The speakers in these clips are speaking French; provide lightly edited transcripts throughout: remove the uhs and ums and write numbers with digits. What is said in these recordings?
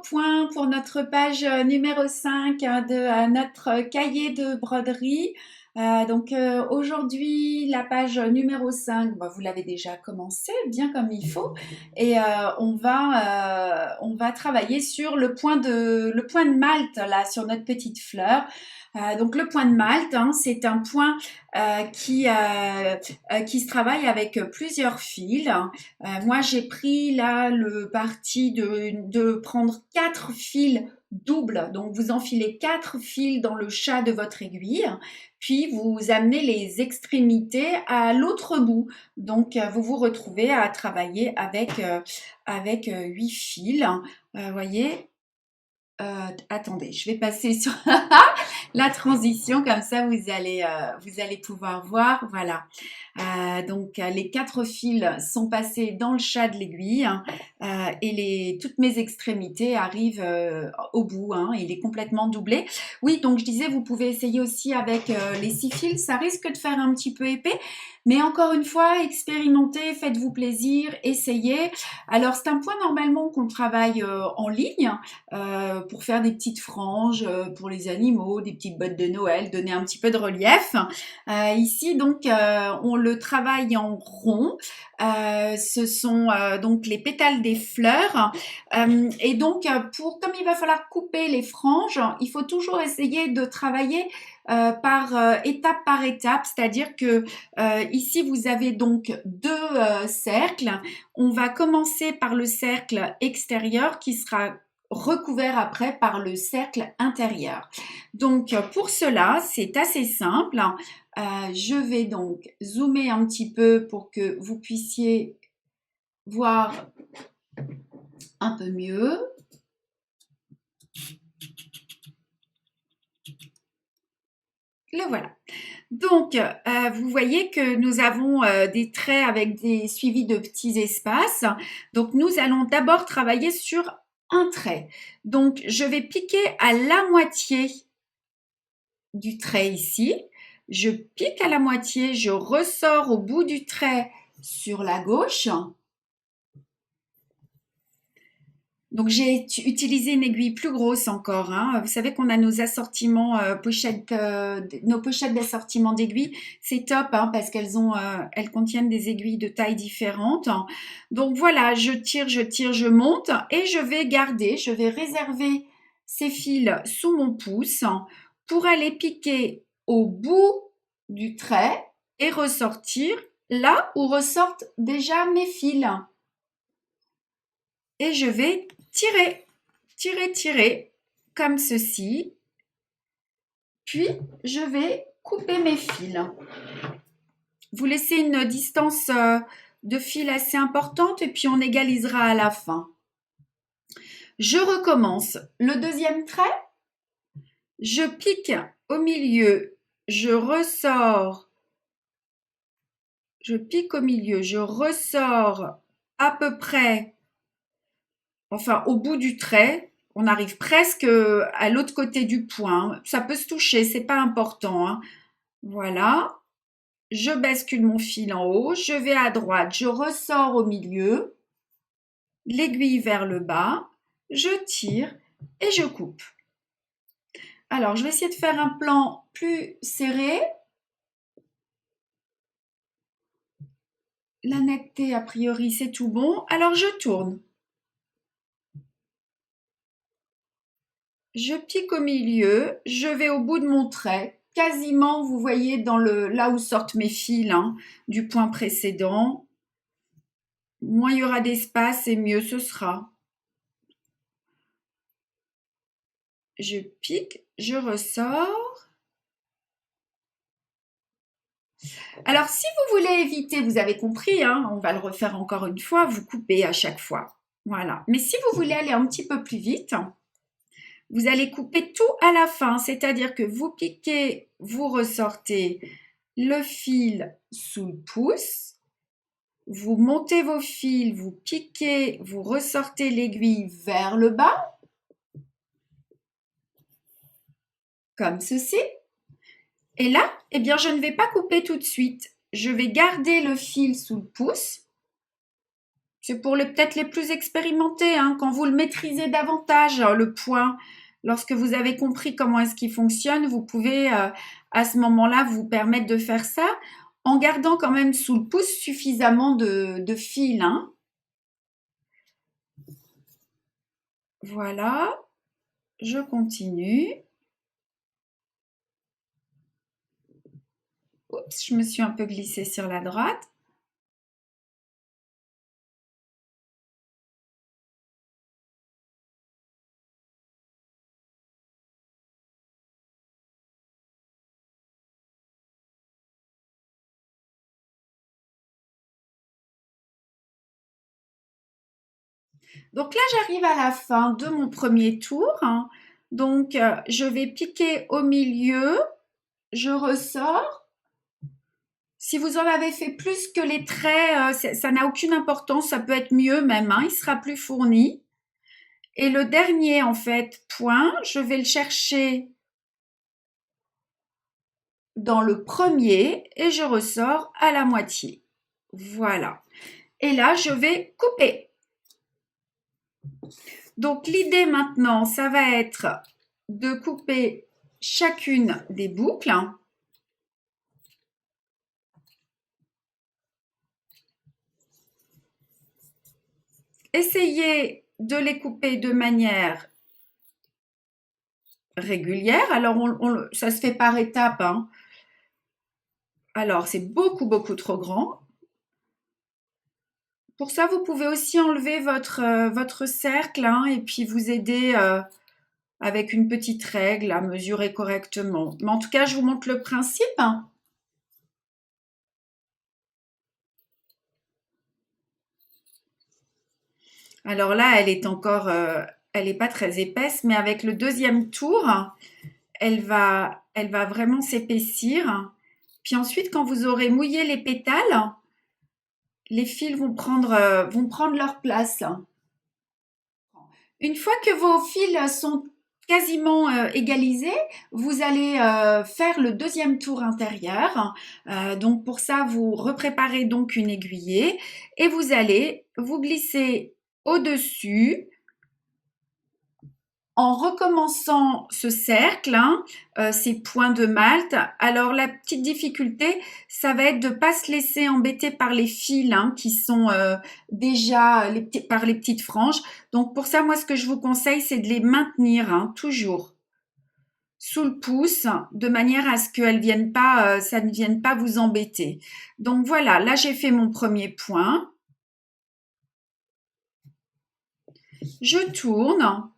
point pour notre page numéro 5 de notre cahier de broderie. Aujourd'hui, la page numéro 5, bah, vous l'avez déjà commencé bien comme il faut et on va travailler sur le point de Malte là sur notre petite fleur. Donc le point de Malte, hein, c'est un point qui se travaille avec plusieurs fils. Moi, j'ai pris là le parti de prendre 4 fils doubles. Donc, vous enfilez 4 fils dans le chat de votre aiguille, puis vous amenez les extrémités à l'autre bout. Donc, vous vous retrouvez à travailler avec 8 fils. Voyez, attendez, je vais passer sur la transition, comme ça vous allez pouvoir voir. Voilà. Les 4 fils sont passés dans le chat de l'aiguille, hein, et toutes mes extrémités arrivent au bout. Hein, il est complètement doublé. Oui, donc je disais, vous pouvez essayer aussi avec les 6 fils. Ça risque de faire un petit peu épais, mais encore une fois, expérimentez, faites-vous plaisir, essayez. Alors, c'est un point normalement qu'on travaille en ligne pour faire des petites franges pour les animaux, des petites bottes de Noël, donner un petit peu de relief. Ici, donc, on le travaille en rond. Ce sont donc les pétales des fleurs. Et donc, comme il va falloir couper les franges, il faut toujours essayer de travailler par étape, c'est-à-dire que ici vous avez donc 2 cercles. On va commencer par le cercle extérieur qui sera recouvert après par le cercle intérieur. Donc pour cela, c'est assez simple. Je vais donc zoomer un petit peu pour que vous puissiez voir un peu mieux. Le voilà. Donc, vous voyez que nous avons des traits avec des suivis de petits espaces. Donc, nous allons d'abord travailler sur un trait. Donc, je vais piquer à la moitié du trait ici. Je pique à la moitié, je ressors au bout du trait sur la gauche. Donc j'ai utilisé une aiguille plus grosse encore. Hein. Vous savez qu'on a nos assortiments nos pochettes d'assortiment d'aiguilles. C'est top hein, parce elles contiennent des aiguilles de tailles différentes. Donc voilà, je tire, je monte et je vais réserver ces fils sous mon pouce pour aller piquer au bout du trait et ressortir là où ressortent déjà mes fils. Et je vais tirer, comme ceci. Puis, je vais couper mes fils. Vous laissez une distance de fil assez importante et puis on égalisera à la fin. Je recommence le deuxième trait. Je pique au milieu, je ressors. Je pique au milieu, je ressors à peu près, enfin au bout du trait. On arrive presque à l'autre côté du point. Ça peut se toucher, c'est pas important. Hein. Voilà. Je bascule mon fil en haut. Je vais à droite. Je ressors au milieu. L'aiguille vers le bas. Je tire et je coupe. Alors, je vais essayer de faire un plan plus serré. La netteté, a priori, c'est tout bon. Alors, je tourne. Je pique au milieu, je vais au bout de mon trait, quasiment, vous voyez, là où sortent mes fils hein, du point précédent. Moins il y aura d'espace et mieux ce sera. Je pique, je ressors. Alors, si vous voulez éviter, vous avez compris, hein, on va le refaire encore une fois, vous coupez à chaque fois. Voilà. Mais si vous voulez aller un petit peu plus vite, vous allez couper tout à la fin, c'est-à-dire que vous piquez, vous ressortez le fil sous le pouce, vous montez vos fils, vous piquez, vous ressortez l'aiguille vers le bas, comme ceci. Et là, eh bien, je ne vais pas couper tout de suite. Je vais garder le fil sous le pouce, C'est pour peut-être les plus expérimentés, hein, quand vous le maîtrisez davantage, le point. Lorsque vous avez compris comment est-ce qu'il fonctionne, vous pouvez à ce moment-là vous permettre de faire ça en gardant quand même sous le pouce suffisamment de fil, hein. Voilà, je continue. Oups, je me suis un peu glissée sur la droite. Donc là, j'arrive à la fin de mon premier tour, hein. Donc, je vais piquer au milieu, je ressors. Si vous en avez fait plus que les traits, ça n'a aucune importance, ça peut être mieux même, hein, il sera plus fourni. Et le dernier, en fait, point, je vais le chercher dans le premier et je ressors à la moitié. Voilà. Et là, je vais couper. Donc, l'idée maintenant, ça va être de couper chacune des boucles. Essayez de les couper de manière régulière. Alors, ça se fait par étapes, hein. Alors, c'est beaucoup, beaucoup trop grand. Pour ça, vous pouvez aussi enlever votre cercle, hein, et puis vous aider avec une petite règle à mesurer correctement. Mais en tout cas, je vous montre le principe, hein. Alors là, elle est encore, elle n'est pas très épaisse, mais avec le deuxième tour, elle va vraiment s'épaissir. Puis ensuite, quand vous aurez mouillé les pétales, les fils vont prendre leur place. Une fois que vos fils sont quasiment égalisés, vous allez faire le deuxième tour intérieur. Donc pour ça, vous repréparez donc une aiguillée et vous allez vous glisser au-dessus en recommençant ce cercle, hein, ces points de Malte. Alors la petite difficulté, ça va être de pas se laisser embêter par les fils, hein, qui sont déjà par les petites franges. Donc pour ça, moi, ce que je vous conseille, c'est de les maintenir, hein, toujours sous le pouce, de manière à ce qu'elles viennent pas, ça ne vienne pas vous embêter. Donc voilà, là j'ai fait mon premier point. Je tourne.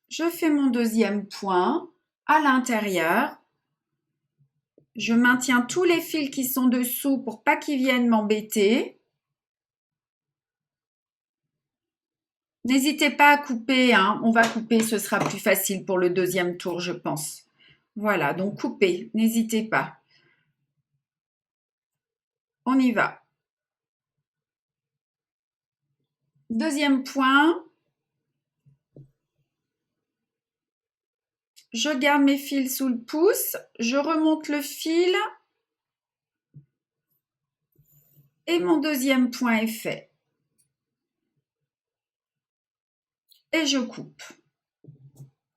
Je fais mon deuxième point à l'intérieur. Je maintiens tous les fils qui sont dessous pour pas qu'ils viennent m'embêter. N'hésitez pas à couper, hein. On va couper, ce sera plus facile pour le deuxième tour, je pense. Voilà, donc coupez, n'hésitez pas. On y va. Deuxième point. Je garde mes fils sous le pouce, je remonte le fil et mon deuxième point est fait. Et je coupe.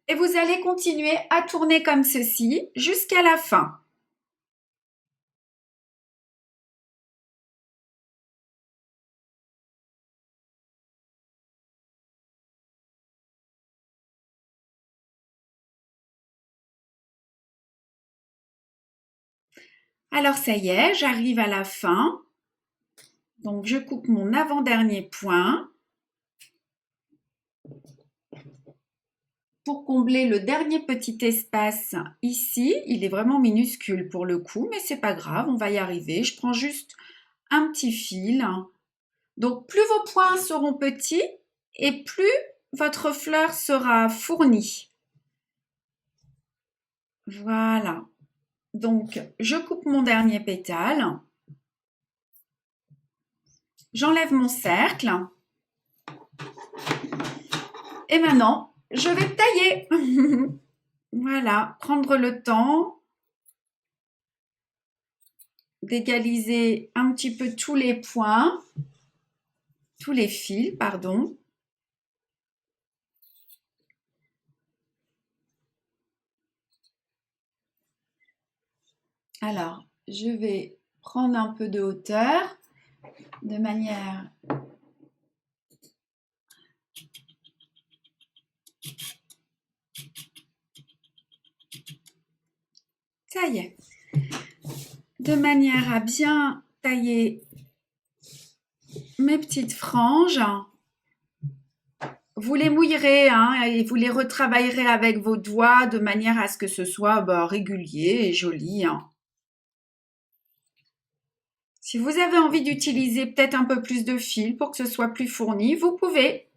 Et vous allez continuer à tourner comme ceci jusqu'à la fin. Alors ça y est, j'arrive à la fin. Donc je coupe mon avant-dernier point pour combler le dernier petit espace ici. Il est vraiment minuscule pour le coup, mais c'est pas grave, on va y arriver. Je prends juste un petit fil. Donc plus vos points seront petits et plus votre fleur sera fournie. Voilà. Donc je coupe mon dernier pétale. J'enlève mon cercle. Et maintenant, je vais tailler. Voilà, prendre le temps. d'égaliser un petit peu tous les points, tous les fils, pardon. Alors, je vais prendre un peu de hauteur de manière ça y est, de manière à bien tailler mes petites franges. Vous les mouillerez hein, et vous les retravaillerez avec vos doigts de manière à ce que ce soit régulier et joli. Hein. Si vous avez envie d'utiliser peut-être un peu plus de fil pour que ce soit plus fourni, vous pouvez.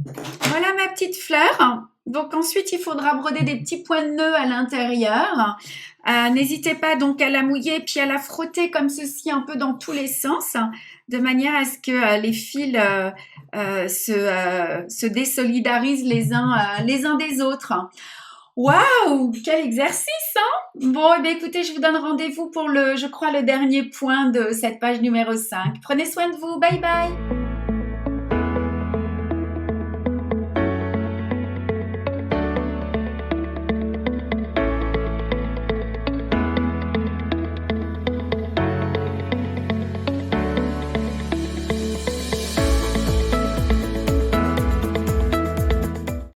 Voilà ma petite fleur. Donc ensuite, il faudra broder des petits points de nœud à l'intérieur. N'hésitez pas donc à la mouiller puis à la frotter comme ceci un peu dans tous les sens, de manière à ce que les fils se désolidarisent les uns des autres. Waouh, quel exercice, hein? Bon, eh bien, écoutez, je vous donne rendez-vous pour je crois, le dernier point de cette page numéro 5. Prenez soin de vous, bye bye!